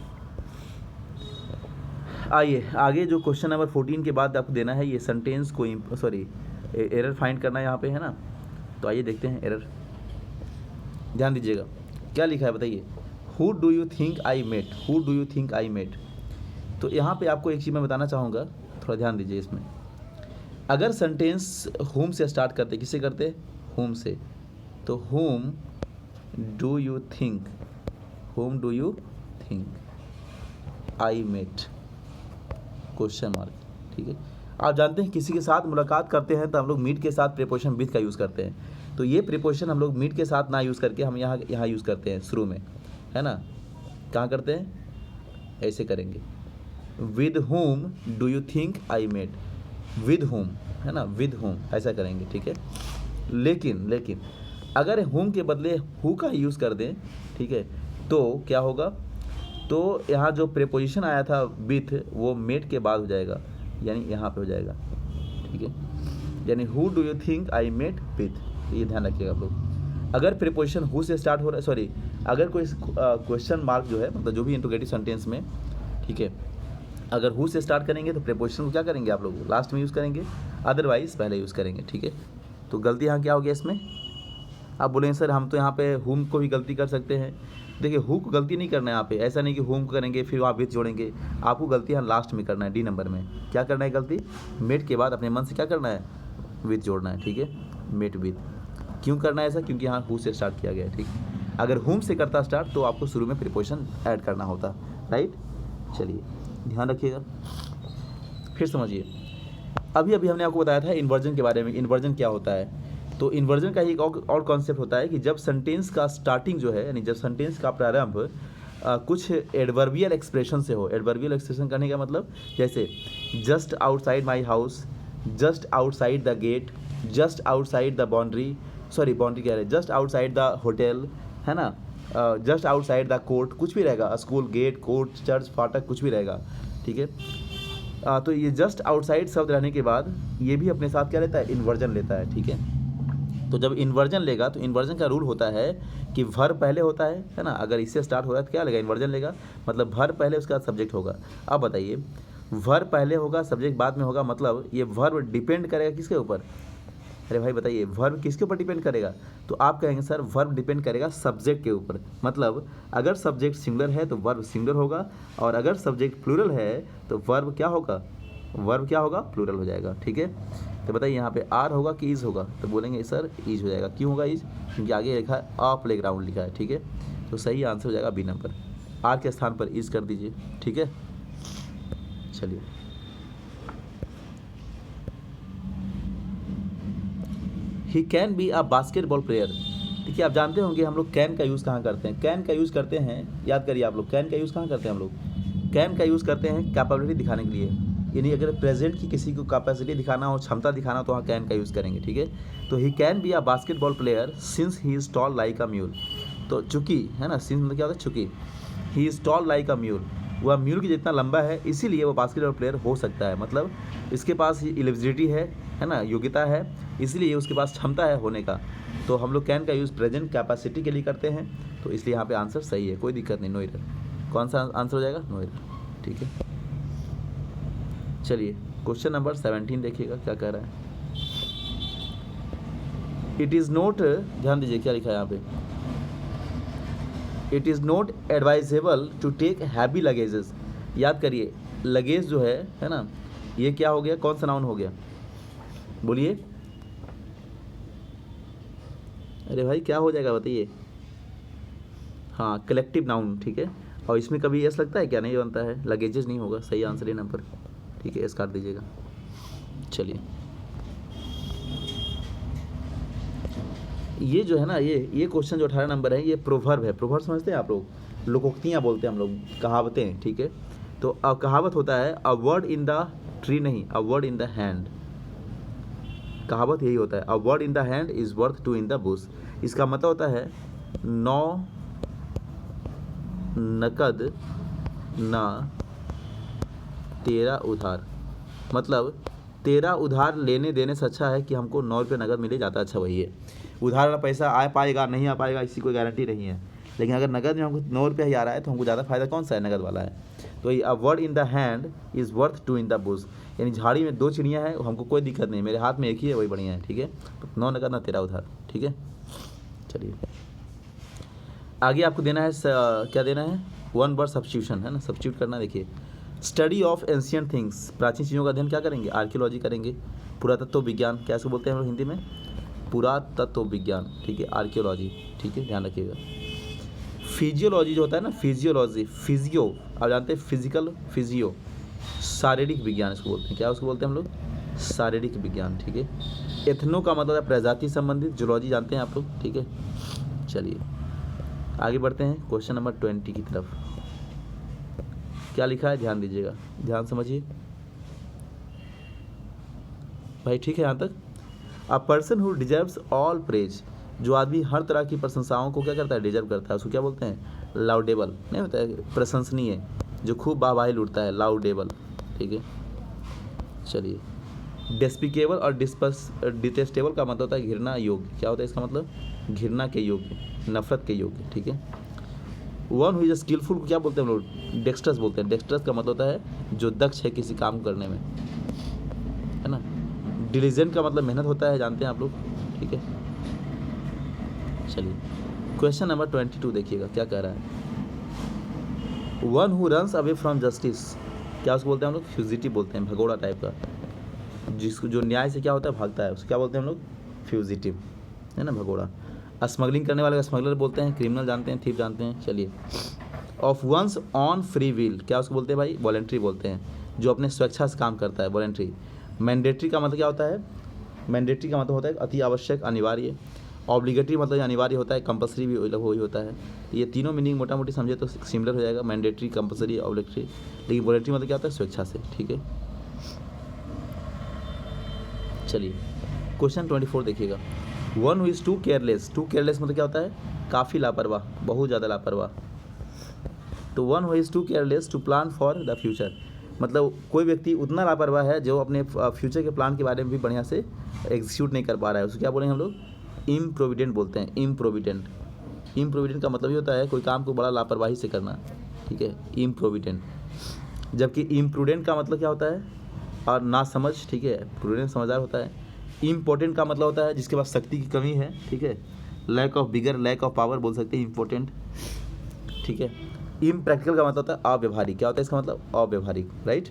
आइए आगे, जो क्वेश्चन नंबर 14 के बाद आपको देना है, ये सेंटेंस को एरर फाइंड करना है यहाँ पे, है ना। तो आइए देखते हैं एरर, ध्यान दीजिएगा क्या लिखा है बताइए, who do you think I met, who do you think I met. तो यहाँ पे आपको एक चीज़ मैं बताना चाहूँगा, थोड़ा ध्यान दीजिए इसमें। अगर सेंटेंस होम से स्टार्ट करते, किससे करते, होम से, तो whom do you think, whom do you think I met, question mark, ठीक है। आप जानते हैं किसी के साथ मुलाकात करते हैं तो हम लोग मीट के साथ प्रीपोजिशन विद का यूज़ करते हैं, तो ये प्रीपोजिशन हम लोग मीट के साथ ना यूज़ करके हम यहाँ यूज़ करते हैं शुरू में, है ना। कहाँ करते हैं, ऐसे करेंगे, with whom do you think I met, with whom, है ना, विद होम ऐसा करेंगे, ठीक है। लेकिन अगर होम के बदले हु का यूज़ कर दें, ठीक है, तो क्या होगा, तो यहाँ जो प्रीपोजिशन आया था विथ, वो मेट के बाद हो जाएगा, यानी यहाँ पे हो जाएगा, ठीक है, यानी who do you think I met with, ये ध्यान रखिएगा आप लोग। अगर प्रीपोजिशन हु से स्टार्ट हो रहा है, सॉरी, अगर कोई क्वेश्चन मार्क जो है, मतलब जो भी इंट्रोगेटिव सेंटेंस में, ठीक है, अगर हु से स्टार्ट करेंगे तो प्रीपोजिशन को क्या करेंगे आप लोग, लास्ट में यूज़ करेंगे, अदरवाइज पहले यूज़ करेंगे, ठीक है। तो गलती यहाँ क्या हो गया इसमें, आप बोलेंगे सर हम तो यहाँ पे हुम को भी गलती कर सकते हैं। देखिए हु को गलती नहीं करना है यहाँ पे, ऐसा नहीं कि होम करेंगे फिर वहाँ विथ जोड़ेंगे, आपको गलती यहाँ लास्ट में करना है, डी नंबर में क्या करना है गलती, मेट के बाद अपने मन से क्या करना है, विथ जोड़ना है, ठीक है, मेट विथ। क्यों करना है ऐसा, क्योंकि यहाँ हु से स्टार्ट किया गया है, ठीक। अगर होम से करता स्टार्ट तो आपको शुरू में प्रीपोजिशन ऐड करना होता, राइट। चलिए ध्यान रखिएगा, फिर समझिए। अभी हमने आपको बताया था इन्वर्जन के बारे में, इन्वर्जन क्या होता है। तो इन्वर्जन का एक और कॉन्सेप्ट होता है कि जब सेंटेंस का स्टार्टिंग जो है, यानी जब सेंटेंस का प्रारंभ कुछ एडवर्बियल एक्सप्रेशन से हो। एडवर्बियल एक्सप्रेशन करने का मतलब, जैसे just outside my house, just outside the gate, just outside the boundary, sorry boundary कह रहे हैं, जस्ट आउटसाइड द होटल, है ना, जस्ट आउटसाइड द कोर्ट, कुछ भी रहेगा, स्कूल, गेट, कोर्ट, चर्च, फाटक, कुछ भी रहेगा, ठीक है। तो ये जस्ट आउटसाइड शब्द रहने के बाद ये भी अपने साथ क्या लेता है, इन्वर्जन लेता है, ठीक है। तो जब इन्वर्जन लेगा तो इन्वर्जन का रूल होता है कि वर्ब पहले होता है ना, अगर इससे स्टार्ट हो रहा है तो क्या लेगा, इन्वर्जन लेगा, मतलब वर्ब पहले उसका सब्जेक्ट होगा। अब बताइए, वर्ब पहले होगा सब्जेक्ट बाद में होगा, मतलब ये वर्ब डिपेंड करेगा किसके ऊपर, अरे भाई बताइए वर्ब किसके ऊपर डिपेंड करेगा, तो आप कहेंगे सर वर्ब डिपेंड करेगा सब्जेक्ट के ऊपर। मतलब अगर सब्जेक्ट सिंगुलर है तो वर्ब सिंगुलर होगा, और अगर सब्जेक्ट प्लूरल है तो वर्ब क्या होगा, वर्ब क्या होगा, प्लूरल हो जाएगा, ठीक है। तो बताइए यहाँ पे आर होगा कि इज होगा, तो बोलेंगे सर इज हो जाएगा। क्यों होगा इज, क्योंकि आगे लिखा है आ प्ले ग्राउंड लिखा है, ठीक है। तो सही आंसर हो जाएगा बी नंबर, आर के स्थान पर इज कर दीजिए, ठीक है। चलिए ही can be a basketball player. देखिए आप जानते होंगे हम लोग कैन का यूज़ कहाँ करते हैं, कैन का यूज़ करते हैं, याद करिए आप लोग, कैन का यूज़ कहाँ करते हैं हम लोग, कैन का यूज़ करते हैं कैपेबिलिटी दिखाने के लिए, यानी अगर प्रेजेंट की किसी को कैपेसिटी दिखाना हो, क्षमता दिखाना हो, तो वहाँ कैन का यूज़ करेंगे, ठीक है। तो he can be a basketball player since he is tall like a mule. तो चूँकि, है ना, सिंस मतलब क्या होता है, चूँकि he is tall like a mule, वह म्यूल की जितना लंबा है, इसीलिए वो बास्केटबॉल प्लेयर हो सकता है। मतलब इसके पास एलिजिबिलिटी है ना, योग्यता है, इसलिए उसके पास क्षमता है होने का। तो हम लोग कैन का यूज़ प्रेजेंट कैपेसिटी के लिए करते हैं, तो इसलिए यहाँ पे आंसर सही है, कोई दिक्कत नहीं, नो एरर। कौन सा आंसर हो जाएगा, नो एरर, ठीक है। चलिए क्वेश्चन नंबर 17 देखिएगा क्या कह रहा है। इट इज़ नोट, ध्यान दीजिए क्या लिखा है यहाँ पे, it is not advisable to take heavy luggages. याद करिए, लगेज जो है ना, ये क्या हो गया, कौन सा नाउन हो गया, बोलिए। अरे भाई क्या हो जाएगा बताइए, हाँ कलेक्टिव नाउन, ठीक है। और इसमें कभी एस लगता है क्या, नहीं बनता है, लगेजेस नहीं होगा, सही आंसर है नंबर, ठीक है, एस काट दीजिएगा। चलिए ये जो है ना, ये क्वेश्चन जो 18 नंबर है, ये प्रोवर्ब है। प्रोवर्ब समझते हैं आप लोग, लोकोक्तियाँ बोलते हैं हम लोग, कहावतें, ठीक है। तो कहावत होता है a word in the tree, नहीं, a word in the hand. कहावत यही होता है, a word in the hand is worth two in the bush. इसका मतलब होता है 9 नकद ना 13 उधार। मतलब 13 उधार लेने देने से अच्छा है कि हमको 9 रुपये नगद मिले, ज़्यादा अच्छा वही है। उधार वाला पैसा आ पाएगा नहीं आ पाएगा, इसकी कोई गारंटी नहीं है, लेकिन अगर नगद में हमको 9 रुपये ही आ रहा है तो हमको ज़्यादा फायदा कौन सा है, नगद वाला है। तो ये a word in the hand is worth two in the bush, यानी झाड़ी में 2 चिड़ियाँ हैं, हमको कोई दिक्कत नहीं, मेरे हाथ में एक ही है, वही बढ़िया है, ठीक है। तो 9 नगद ना 13 उधार, ठीक है। चलिए आगे आपको देना है क्या देना है, 1 वर्ड सब्स्टिट्यूशन, है ना, सब्स्टिट्यूट करना। देखिए, स्टडी ऑफ एंशियंट थिंग्स, प्राचीन चीज़ों का अध्ययन क्या करेंगे, आर्कियोलॉजी करेंगे। पुरातत्व विज्ञान, क्या इसको बोलते हैं हम लोग हिंदी में, पुरातत्व विज्ञान, ठीक है, आर्कियोलॉजी, ठीक है, ध्यान रखिएगा। फिजियोलॉजी जो होता है ना, फिजियोलॉजी, फिजियो, आप जानते हैं फिजिकल, फिजियो, शारीरिक विज्ञान इसको बोलते हैं, क्या उसको बोलते हैं हम लोग, शारीरिक विज्ञान, ठीक है। एथनो का मतलब है प्रजाति संबंधित, जूलॉजी जानते हैं आप लोग, ठीक है। चलिए आगे बढ़ते हैं क्वेश्चन नंबर 20 की तरफ। क्या लिखा है, ध्यान दीजिएगा, ध्यान समझिए भाई, ठीक है यहाँ तक। A person who deserves all praise, जो आदमी हर तरह की प्रशंसाओं को क्या करता है, डिजर्व करता है, उसको क्या बोलते हैं, लाउडेबल, नहीं होता है, प्रशंसनीय, जो खूब वाहवाही लूटता है, लाउडेबल, ठीक है। चलिए डेस्पिकेबल और डिटेस्टेबल का मतलब होता है घृणा योग्य, क्या होता है इसका मतलब, घृणा के योग्य, नफरत के योग्य, ठीक है। वन हुई स्किलफुल को क्या बोलते हैं हम लोग, डेक्स्ट्रस बोलते हैं। डेक्स्ट्रस का मतलब होता है जो दक्ष है किसी काम करने में, है ना। डिलीजेंट का मतलब मेहनत होता है, जानते हैं आप लोग, ठीक है। चलिए क्वेश्चन नंबर 22 देखिएगा क्या कह रहा है। One who runs away from justice, क्या उसको बोलते हैं हम लोग, फ्यूजिटिव बोलते हैं, भगोड़ा टाइप का, जिसको जो न्याय से क्या होता है, भागता है, उसको क्या बोलते हैं हम लोग, फ्यूजिटिव, है ना, भगोड़ा। स्मगलिंग करने वाले का स्मगलर बोलते हैं, क्रिमिनल जानते हैं, थीफ जानते हैं। चलिए of one's own free will, क्या उसको बोलते हैं भाई, वॉलेंट्री बोलते हैं, जो अपने स्वेच्छा से काम करता है, वॉलेंट्री। मैंडेटरी का मतलब क्या होता है, मैंडेटरी का मतलब होता है अति आवश्यक, अनिवार्य। ऑब्लिगेटरी मतलब अनिवार्य होता है, कंपलसरी भी वही होता है। ये तीनों मीनिंग मोटा मोटी समझे तो सिमिलर हो जाएगा, मैंडेटरी, कंपलसरी, ऑब्लिगेटरी। लेकिन वॉलेंट्री मतलब क्या होता है, स्वेच्छा से, ठीक है। चलिए क्वेश्चन 24 देखिएगा। One who is too careless, too careless मतलब क्या होता है, काफ़ी लापरवाह, बहुत ज़्यादा लापरवाह। तो one who is too careless to plan for the future, मतलब कोई व्यक्ति उतना लापरवाह है जो अपने फ्यूचर के प्लान के बारे में भी बढ़िया से एग्जीक्यूट नहीं कर पा रहा है, उसको क्या बोलेंगे हम लोग, इम्प्रोविडेंट बोलते हैं, इम्प्रोविडेंट। इम्प्रोविडेंट का मतलब ये होता है कोई काम को बड़ा लापरवाही से करना, ठीक है, इम्प्रोविडेंट। जबकि इम्प्रूडेंट का मतलब क्या होता है, और ना समझ, ठीक है, प्रूडेंट समझदार होता है। इम्पोर्टेंट का मतलब होता है जिसके पास शक्ति की कमी है, ठीक है, lack of vigour, lack of power बोल सकते हैं, इम्पोर्टेंट, ठीक है। इम्प्रैक्टिकल का मतलब होता है अव्यवहारिक, क्या होता है इसका मतलब, अव्यवहारिक, राइट।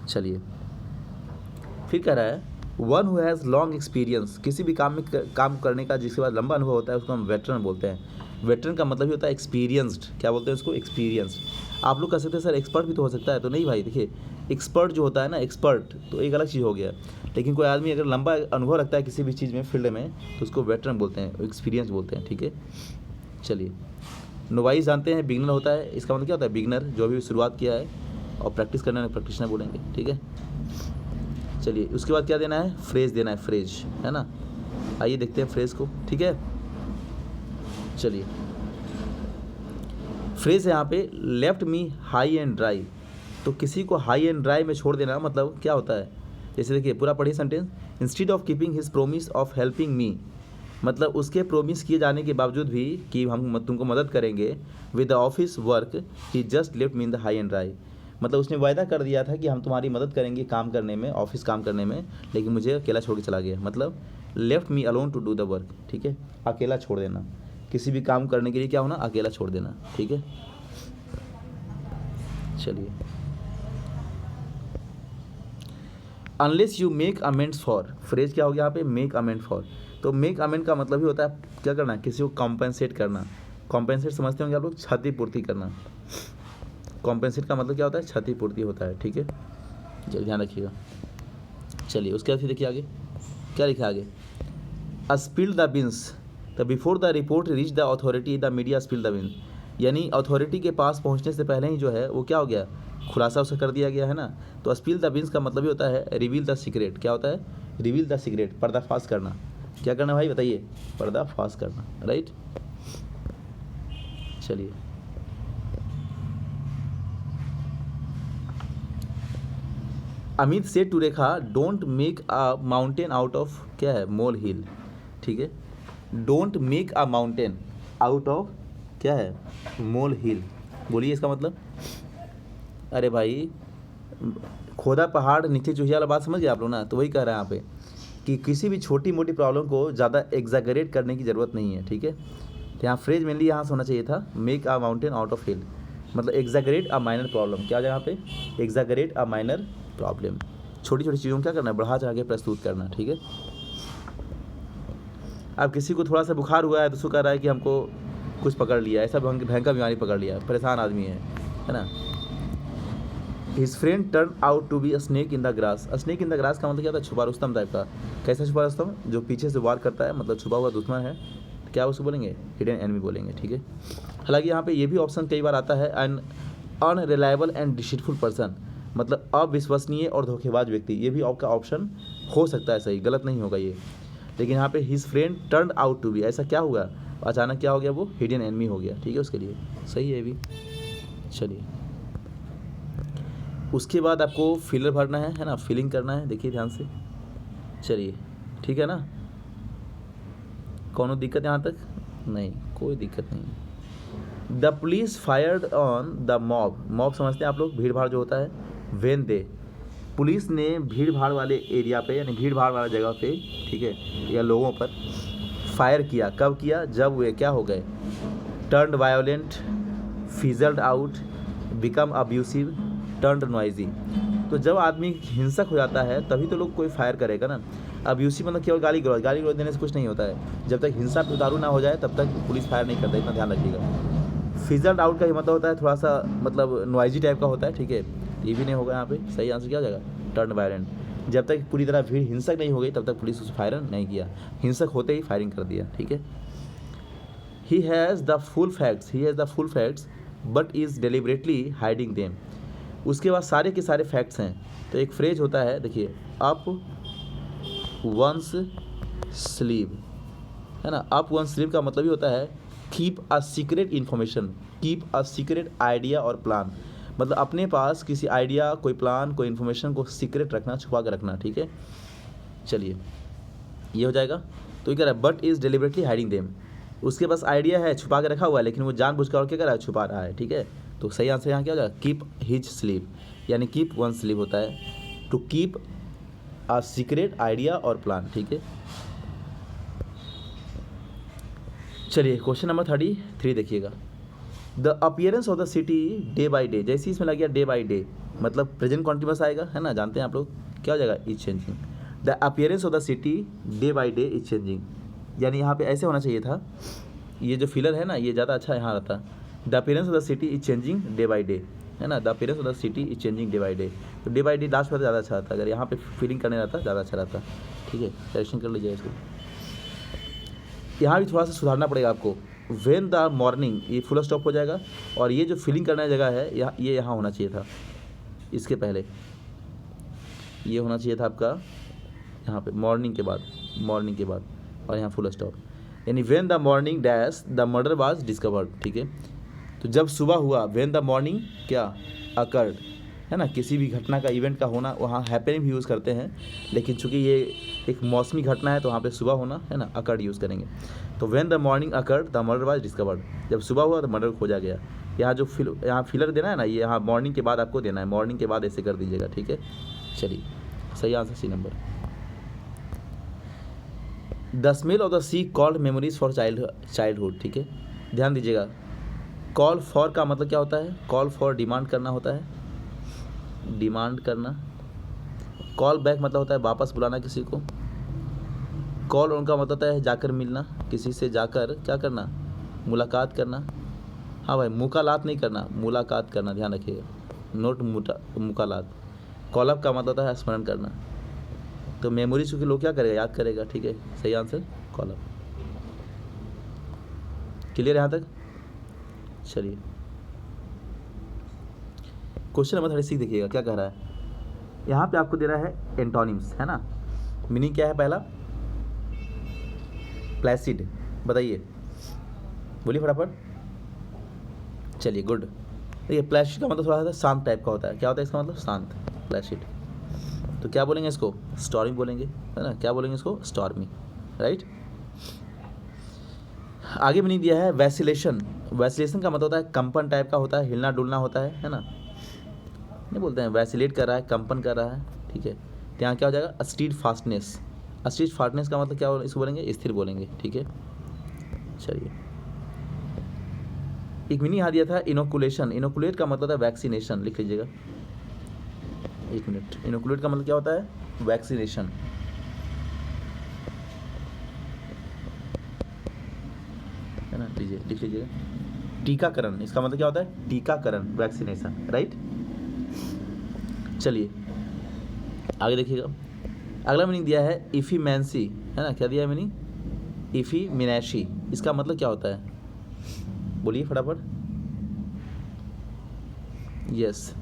चलिए फिर कह रहा है one who has long experience, किसी भी काम में काम करने का जिसके बाद लंबा अनुभव होता है उसको हम वेटरन बोलते हैं। वेटरन का मतलब ही होता है एक्सपीरियंस्ड, क्या बोलते हैं उसको, एक्सपीरियंस्ड। आप लोग कह सकते हैं सर एक्सपर्ट भी तो हो सकता है, तो नहीं भाई, देखिए एक्सपर्ट जो होता है ना, एक्सपर्ट तो एक अलग चीज़ हो गया, लेकिन कोई आदमी अगर लंबा अनुभव रखता है किसी भी चीज़ में, फील्ड में, तो उसको वेटरन बोलते हैं, एक्सपीरियंस बोलते हैं, ठीक है। चलिए नोवाइस जानते हैं, बिगनर होता है, इसका मतलब क्या होता है, बिगनर, जो भी शुरुआत किया है। और प्रैक्टिस करने वाले प्रैक्टिशनर बोलेंगे, ठीक है। चलिए उसके बाद क्या देना है, फ्रेज देना है, फ्रेज, है ना। आइए देखते हैं फ्रेज को, ठीक है। चलिए फ्रेज है यहाँ पे, left me high and dry. तो किसी को हाई एंड ड्राई में छोड़ देना मतलब क्या होता है, जैसे देखिए पूरा पढ़िए sentence. Instead of keeping his promise of helping me, मतलब उसके प्रोमिस किए जाने के बावजूद भी कि हम तुमको मदद करेंगे, with the office work he just left me in the high and dry. मतलब उसने वायदा कर दिया था कि हम तुम्हारी मदद करेंगे काम करने में, ऑफिस काम करने में, लेकिन मुझे अकेला छोड़ के चला गया। मतलब left me alone to do the work, ठीक है। अकेला छोड़ देना, किसी भी काम करने के लिए क्या होना, अकेला छोड़ देना, ठीक है। चलिए unless you make amends for, phrase क्या हो गया यहाँ पे, मेक अमेंड फॉर। तो मेक अमेंड का मतलब ही होता है क्या करना, किसी को कॉम्पेंसेट करना। कॉम्पेंसेट समझते होंगे आप लोग, क्षतिपूर्ति करना। कॉम्पेंसेट का मतलब क्या होता है, क्षतिपूर्ति होता है, ठीक है। चलिए ध्यान रखिएगा। चलिए उसके बाद फिर देखिए आगे क्या लिखा है आगे, spill the beans the before the report reach the authority the media spill the beans. यानी अथॉरिटी के पास पहुंचने से पहले ही जो है वो क्या हो गया, खुलासा उसका कर दिया गया, है ना। तो स्पिल द बीन्स का मतलब ही होता है रिवील द सीक्रेट। क्या होता है, रिवील द सीक्रेट, पर्दाफाश करना। क्या करना भाई बताइए, पर्दाफाश करना, राइट। चलिए अमित से to Rekha, don't make a mountain out of, क्या है, मोल हिल, ठीक है। Don't make a mountain out of, क्या है, मोल हिल। बोलिए इसका मतलब। अरे भाई खोदा पहाड़ नीचे चूहिया वाला बात समझ गए आप लोग ना। तो वही कह रहे हैं यहाँ पे कि किसी भी छोटी मोटी प्रॉब्लम को ज़्यादा एग्जैगरेट करने की ज़रूरत नहीं है, ठीक है। तो यहाँ फ्रेज मेनली यहाँ से होना चाहिए था, make a mountain out of hill, मतलब एग्जैगरेट अ माइनर प्रॉब्लम। क्या जगह पे, एग्जैगरेट अ माइनर प्रॉब्लम। छोटी छोटी चीज़ों को क्या करना है, बढ़ा चढ़ा के प्रस्तुत करना, ठीक है। अब किसी को थोड़ा सा बुखार हुआ है तो उसको कह रहा है कि हमको कुछ पकड़ लिया, ऐसा भयंकर बीमारी पकड़ लिया, परेशान आदमी है ना। His friend turn out to be a snake in the grass. Snake in the grass का मतलब क्या था, छुपा रुस्तम टाइप का। कैसा छुपा रुस्तम, जो पीछे से वार करता है, मतलब छुपा हुआ दुश्मन है, क्या उसको बोलेंगे, हिडन एनिमी बोलेंगे, ठीक है। हालांकि यहाँ पे ये भी ऑप्शन कई बार आता है, an unreliable and deceitful person, मतलब अविश्वसनीय और धोखेबाज व्यक्ति। ये भी आपका ऑप्शन हो सकता है सही, गलत नहीं होगा ये। लेकिन यहाँ पे his friend turn out to be, ऐसा क्या हुआ, अचानक क्या हो गया, वो हिडन एनिमी हो गया, ठीक है, उसके लिए सही है ये भी। चलिए उसके बाद आपको फिलर भरना है ना, फिलिंग करना है, देखिए ध्यान से। चलिए ठीक है ना, कौनो दिक्कत यहाँ तक नहीं, कोई दिक्कत नहीं। The police fired on the mob, mob समझते हैं आप लोग, भीड़ भाड़ जो होता है। वेन दे, पुलिस ने भीड़ भाड़ वाले एरिया पे, यानी भीड़ भाड़ वाले जगह पे, ठीक है, या लोगों पर फायर किया। कब किया, जब वे क्या हो गए, turned violent, fizzled out, become abusive, turned noisy. तो जब आदमी हिंसक हो जाता है तभी तो लोग कोई फायर करेगा ना। अब्यूसिव मतलब केवल गाली गलौज देने से कुछ नहीं होता है। जब तक हिंसा पे उतारू ना हो जाए तब तक पुलिस फायर नहीं करता, इतना ध्यान रखिएगा। फिजल्ड आउट का ही मतलब होता है थोड़ा सा मतलब नॉइजी टाइप का होता है, ठीक है। ये भी नहीं होगा यहाँ पे, सही आंसर क्या हो जाएगा, टर्न्ड वायलेंट। जब तक पूरी तरह भीड़ हिंसक नहीं हो गई तब तक पुलिस उसे फायर नहीं किया, हिंसक होते ही फायरिंग कर दिया, ठीक है। He has the full facts but is deliberately hiding them. उसके बाद सारे के सारे फैक्ट्स हैं। तो एक फ्रेज होता है, देखिए, अप वंस स्लीव, है ना। अप वंस स्लीव का मतलब ही होता है keep a secret information, keep a secret idea और प्लान। मतलब अपने पास किसी आइडिया, कोई प्लान, कोई इन्फॉर्मेशन को सीक्रेट रखना, छुपा कर रखना, ठीक है। चलिए ये हो जाएगा। तो ये कह रहा है but is deliberately hiding them, उसके पास आइडिया है, छुपा के रखा हुआ है, लेकिन वो जानबूझकर और क्या कर रहा है, छुपा रहा है, ठीक है। तो सही आंसर यहाँ क्या हो जाएगा, कीप हिज स्लीव, यानी कीप वन स्लीव होता है to keep a secret idea और प्लान, ठीक है। चलिए क्वेश्चन नंबर 33 देखिएगा। The appearance of the city day by day, जैसे इसमें लग गया डे बाई डे, मतलब प्रेजेंट कॉन्टिन्यूअस आएगा, है ना, जानते हैं आप लोग, क्या हो जाएगा, is changing. The appearance of the city day by day is changing, यानी यहाँ पे ऐसे होना चाहिए था, ये जो फिलर है ना ये ज़्यादा अच्छा यहाँ रहता। The appearance of the city is changing day by day, है ना, the appearance of the city is changing day by day. तो डे बाई डे लास्ट पर ज़्यादा अच्छा रहता, अगर यहाँ पे फीलिंग करने रहता ज़्यादा अच्छा रहता, ठीक है। करेक्शन कर लीजिए इसको, यहाँ भी थोड़ा सा सुधारना पड़ेगा आपको। वेन द मॉर्निंग, ये फुल स्टॉप हो जाएगा, और ये जो फीलिंग करने जगह है ये यहाँ होना चाहिए था, इसके पहले ये होना चाहिए था आपका यहाँ पे मॉर्निंग के बाद और यहाँ फुल स्टॉप, यानी when the morning dash the murder was discovered, ठीक है। तो जब सुबह हुआ, व्हेन द मॉर्निंग क्या अकर्ड, है ना, किसी भी घटना का इवेंट का होना, वहाँ हैपनिंग भी यूज़ करते हैं, लेकिन चूंकि ये एक मौसमी घटना है तो वहाँ पे सुबह होना, है ना, अकर्ड यूज़ करेंगे। तो when the morning occurred the murder was discovered, जब सुबह हुआ तो मर्डर खोजा गया। यहाँ जो यहाँ फिलर देना है ना, ये यहाँ मॉर्निंग के बाद आपको देना है, मॉर्निंग के बाद ऐसे कर दीजिएगा, ठीक है। चलिए सही answer C number. The smell of the sea called memories for childhood, ठीक है। ध्यान दीजिएगा, कॉल फॉर का मतलब क्या होता है, कॉल फॉर डिमांड करना होता है, डिमांड करना। कॉल बैक मतलब होता है वापस बुलाना किसी को। कॉल उनका मतलब होता है जाकर मिलना, किसी से जाकर क्या करना, मुलाकात करना। हाँ भाई, मुकालात नहीं करना, मुलाकात करना, ध्यान रखिएगा, नोट मुकालात। कॉल अप का मतलब होता है स्मरण करना। तो मेमोरी चूँकि लोग क्या करेगा, याद करेगा, ठीक है। सही आंसर कॉल अप। क्लियर यहाँ तक? चलिए क्वेश्चन नंबर 36 देखिएगा क्या कह रहा है। यहाँ पे आपको दे रहा है एंटोनिम्स, है ना। मीनिंग क्या है, पहला प्लेसिड, बताइए, बोलिए फटाफट। चलिए गुड। देखिए प्लेसिड का मतलब थोड़ा सा शांत टाइप का होता है। क्या होता है इसका मतलब, शांत, प्लेसिड। तो क्या बोलेंगे इसको, स्टॉर्मी बोलेंगे, है ना। क्या बोलेंगे इसको, स्टॉर्मी, राइट। आगे मीनिंग दिया है वैसिलेशन। वैसिलेशन का मतलब होता है कंपन टाइप का होता है, हिलना डुलना होता है ना। नहीं बोलते हैं वैसिलेट कर रहा है, कंपन कर रहा है, ठीक है। तो यहाँ क्या हो जाएगा, स्टीड फास्टनेस। स्टीड फास्टनेस का मतलब क्या, इसको बोलेंगे स्थिर बोलेंगे, ठीक है। चलिए एक मीनिंग यहाँ दिया था इनोकुलेशन। इनोकुलेट का मतलब है वैक्सीनेशन, लिख लीजिएगा, एक मिनट। इनोकुलेट का मतलब क्या होता है, वैक्सीनेशन। है ना, लीजिए लिख लीजिएगा। टीकाकरण, इसका मतलब क्या होता है, टीकाकरण, वैक्सीनेशन, राइट। चलिए आगे देखिएगा। अगला मीनिंग दिया है इफीमेंसी, है ना। क्या दिया है मीनिंग, इफीमिनेशी। इसका मतलब क्या होता है, बोलिए फटाफट। यस,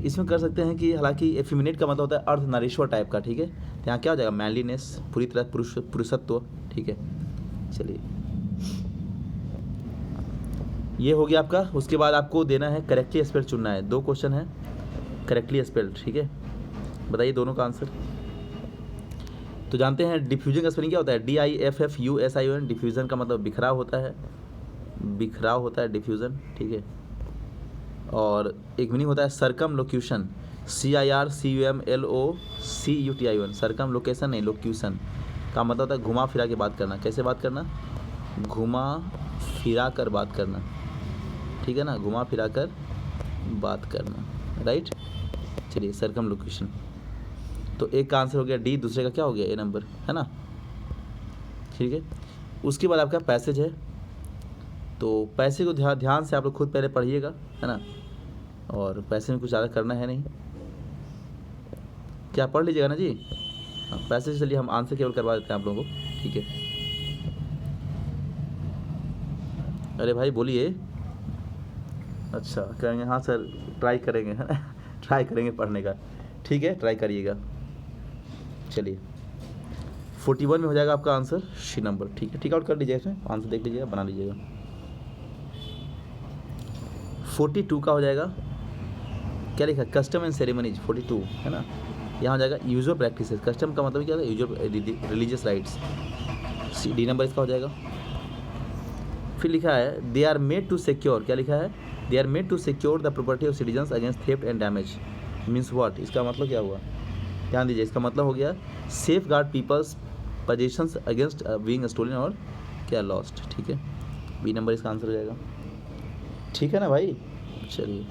इसमें कर सकते हैं कि हालांकि एफिमिनेट का मतलब होता है अर्धनारीश्वर टाइप का, ठीक है। तो यहाँ क्या हो जाएगा, मैनलीनेस, पूरी तरह पुरुषत्व, ठीक है। चलिए ये हो गया आपका। उसके बाद आपको देना है करेक्टली स्पेल्ड चुनना है। 2 क्वेश्चन है करेक्टली स्पेल्ड, ठीक है। बताइए दोनों का आंसर। तो जानते हैं डिफ्यूजन का स्पेलिंग क्या होता है, DIFFUSION। डिफ्यूजन का मतलब बिखराव होता है, बिखराव होता है डिफ्यूजन, ठीक है। और एक मीनिंग होता है सर्कमलोक्यूशन, CIRCUMLOCUTION। सर्कमलोकेशन नहीं, लोक्यूशन का मतलब होता है घुमा फिरा के बात करना। कैसे बात करना, घुमा फिरा कर बात करना, ठीक है ना, घुमा फिरा कर बात करना, राइट। चलिए सर्कमलोक्यूशन। तो एक का आंसर हो गया डी, दूसरे का क्या हो गया, ए नंबर, है ना, ठीक है। उसके बाद आपका पैसेज है। तो पैसे को ध्यान से आप लोग खुद पहले पढ़िएगा, है ना। और पैसे में कुछ ज़्यादा करना है नहीं, क्या पढ़ लीजिएगा ना जी। हाँ, पैसे से चलिए हम आंसर केवल करवा देते हैं आप लोगों को, ठीक है। अरे भाई बोलिए। अच्छा कहेंगे, हाँ सर ट्राई करेंगे, है ना, ट्राई करेंगे पढ़ने का, ठीक है, ट्राई करिएगा। चलिए 41 में हो जाएगा आपका आंसर, सी नंबर, ठीक है। ठीक आउट कर लीजिएगा, इसमें आंसर देख लीजिएगा, बना लीजिएगा। 42 का हो जाएगा, क्या लिखा है, कस्टम एंड सेरेमनीज, 42, है ना। यहाँ हो जाएगा यूजुअल प्रैक्टिसेस। कस्टम का मतलब क्या है, usual religious rites, D number इसका हो जाएगा। फिर लिखा है they are made to secure, क्या लिखा है, they are made to secure the property of citizens against theft and damage. Means what, इसका मतलब क्या हुआ, ध्यान दीजिए। इसका मतलब हो गया safeguard people's possessions against being stolen और क्या लॉस्ट, ठीक है। बी नंबर इसका आंसर हो जाएगा, ठीक है ना भाई। चलिए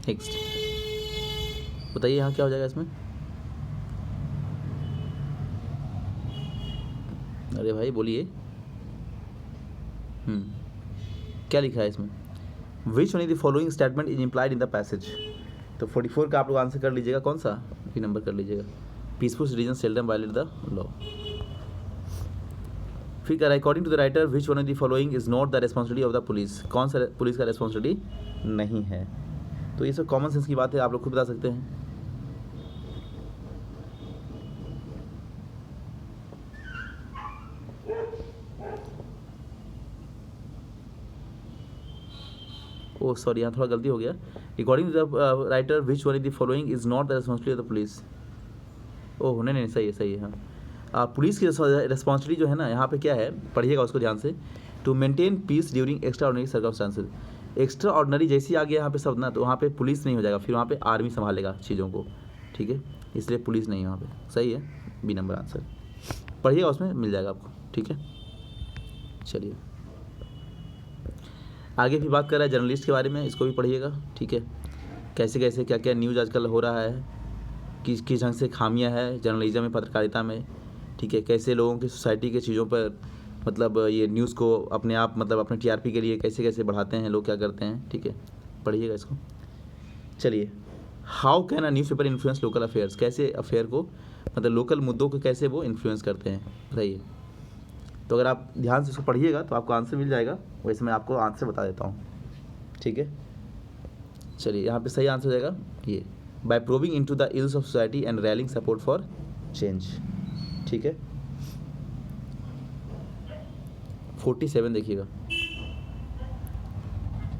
नेक्स्ट बताइए, यहाँ क्या हो जाएगा इसमें। अरे भाई बोलिए, क्या लिखा है इसमें, which one is the following statement is implied in the passage. तो 44 का आप लोग आंसर कर लीजिएगा, कौन सा, बी नंबर कर लीजिएगा। Peaceful citizen seldom violate the law. फिर कह रहा है according to the writer which one of the following is not the responsibility of the police, कौन सा पुलिस का रिस्पॉन्सिबिलिटी नहीं है। तो ये सब कॉमन सेंस की बात है, आप लोग खुद बता सकते हैं। ओह सॉरी, यहाँ थोड़ा गलती हो गया। According to the writer which one of the following is not the responsibility of the police. ओह नहीं नहीं, सही है हाँ। पुलिस की रिस्पॉन्सिबिलिटी जो है ना, यहाँ पे क्या है, पढ़िएगा उसको ध्यान से। To maintain peace during extraordinary circumstances. Extraordinary जैसे ही आ गया यहाँ पे शब्द ना, तो वहाँ पे पुलिस नहीं हो जाएगा, फिर वहाँ पे आर्मी संभालेगा चीज़ों को, ठीक है, इसलिए पुलिस नहीं है वहाँ पे। सही है, बी नंबर आंसर। पढ़िएगा, उसमें मिल जाएगा आपको, ठीक है। चलिए आगे भी बात कर रहा है जर्नलिस्ट के बारे में, इसको भी पढ़िएगा, ठीक है। कैसे कैसे क्या क्या न्यूज़ आजकल हो रहा है, किस ढंग से खामियां है जर्नलिज्म में, पत्रकारिता में, ठीक है। कैसे लोगों की सोसाइटी के चीज़ों पर मतलब ये न्यूज़ को अपने आप मतलब अपने टीआरपी के लिए कैसे कैसे बढ़ाते हैं लोग, क्या करते हैं, ठीक है। पढ़िएगा इसको। चलिए, how can a newspaper influence local affairs, कैसे अफेयर को मतलब लोकल मुद्दों को कैसे वो इन्फ्लुएंस करते हैं, बताइए। तो अगर आप ध्यान से इसको पढ़िएगा तो आपको आंसर मिल जाएगा, वैसे मैं आपको आंसर बता देता हूँ, ठीक है। चलिए यहाँ पे सही आंसर हो जाएगा ये, by probing into the ills of society and rallying support for change, ठीक है। 47 देखिएगा।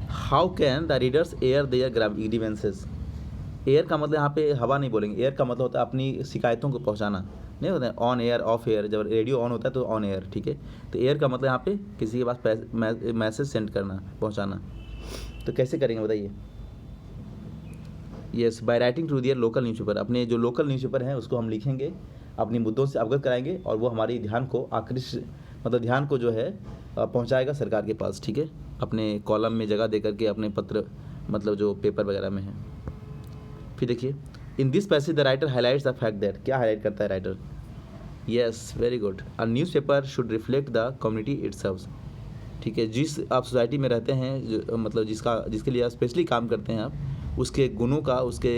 How can the readers air their grievances. Air का मतलब यहाँ पे हवा नहीं बोलेंगे, एयर का मतलब होता है अपनी शिकायतों को पहुँचाना, नहीं होता है ऑन एयर ऑफ एयर, जब रेडियो ऑन होता है तो ऑन एयर, ठीक है। तो एयर का मतलब यहाँ पे किसी के पास मैसेज सेंड करना, पहुँचाना। तो कैसे करेंगे बताइए। Yes, by writing to their local newspaper, अपने जो लोकल न्यूज़पेपर हैं उसको हम लिखेंगे, अपने मुद्दों से अवगत कराएंगे और वो हमारे ध्यान को आकृष्ट मतलब ध्यान को जो है पहुंचाएगा सरकार के पास, ठीक है। अपने कॉलम में जगह दे करके अपने पत्र मतलब जो पेपर वगैरह में है। फिर देखिए, in this passage the writer highlights the fact that, क्या हाईलाइट करता है writer. Yes, very good. A newspaper should reflect the community it serves, ठीक है। जिस आप सोसाइटी में रहते हैं, जो मतलब जिसके लिए आप स्पेशली काम करते हैं आप, उसके गुणों का, उसके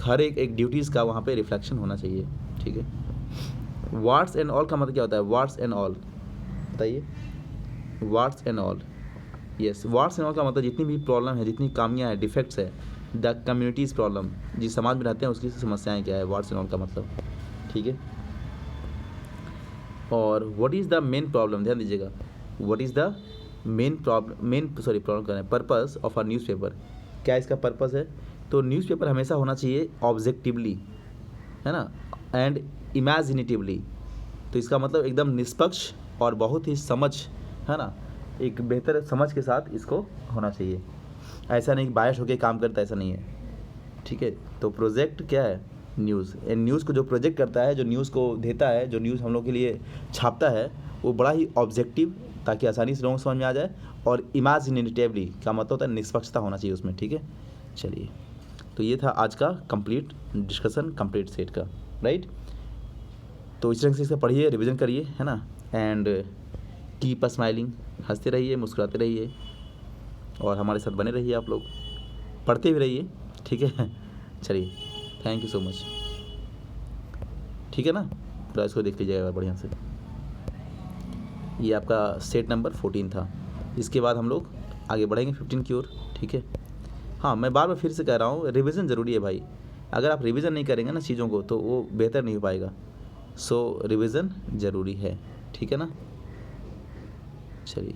हर एक ड्यूटीज़ का वहाँ पे रिफ्लेक्शन होना चाहिए, ठीक है। वाट्स एंड ऑल का मतलब क्या होता है, वाट्स एंड ऑल बताइए। Warts and all, yes, warts and all का मतलब जितनी भी प्रॉब्लम है, जितनी खामियाँ हैं, डिफेक्ट्स है, द कम्युनिटीज़ प्रॉब्लम, जिस समाज में रहते हैं उसकी समस्याएँ क्या है, वाट्स एंड ऑल का मतलब, ठीक है। और what is the main problem, ध्यान दीजिएगा, व्हाट इज़ द प्रॉब्लम कर रहे हैं, पर्पस ऑफ अ न्यूज़पेपर, क्या इसका पर्पस है। तो न्यूज़पेपर हमेशा होना चाहिए ऑब्जेक्टिवली, है ना, एंड इमेजिनेटिवली। तो इसका मतलब एकदम निष्पक्ष और बहुत ही समझ, है ना, एक बेहतर समझ के साथ इसको होना चाहिए। ऐसा नहीं कि बायस होकर काम करता, ऐसा नहीं है, ठीक है। तो प्रोजेक्ट क्या है, न्यूज़, न्यूज़ को जो प्रोजेक्ट करता है, जो न्यूज़ को देता है, जो न्यूज़ हम लोग के लिए छापता है, वो बड़ा ही ऑब्जेक्टिव, ताकि आसानी से लोगों को समझ में आ जाए, और इमेजिनेटिवली का मतलब होता है निष्पक्षता होना चाहिए उसमें, ठीक है। चलिए, तो ये था आज का कंप्लीट डिस्कशन, कंप्लीट सेट का, राइट। तो इस तरह से इसे पढ़िए, रिवीजन करिए, है ना, एंड कीप स्माइलिंग, हंसते रहिए, मुस्कुराते रहिए, और हमारे साथ बने रहिए, आप लोग पढ़ते भी रहिए, ठीक है। चलिए, थैंक यू सो मच, ठीक है ना। पूरा इसको देख लीजिएगा बढ़िया से। ये आपका सेट नंबर 14 था। इसके बाद हम लोग आगे बढ़ेंगे 15 की ओर, ठीक है। हाँ, मैं बार बार फिर से कह रहा हूँ, रिवीजन ज़रूरी है भाई। अगर आप रिवीजन नहीं करेंगे ना चीज़ों को, तो वो बेहतर नहीं हो पाएगा। सो रिवीजन ज़रूरी है, ठीक है ना। चलिए।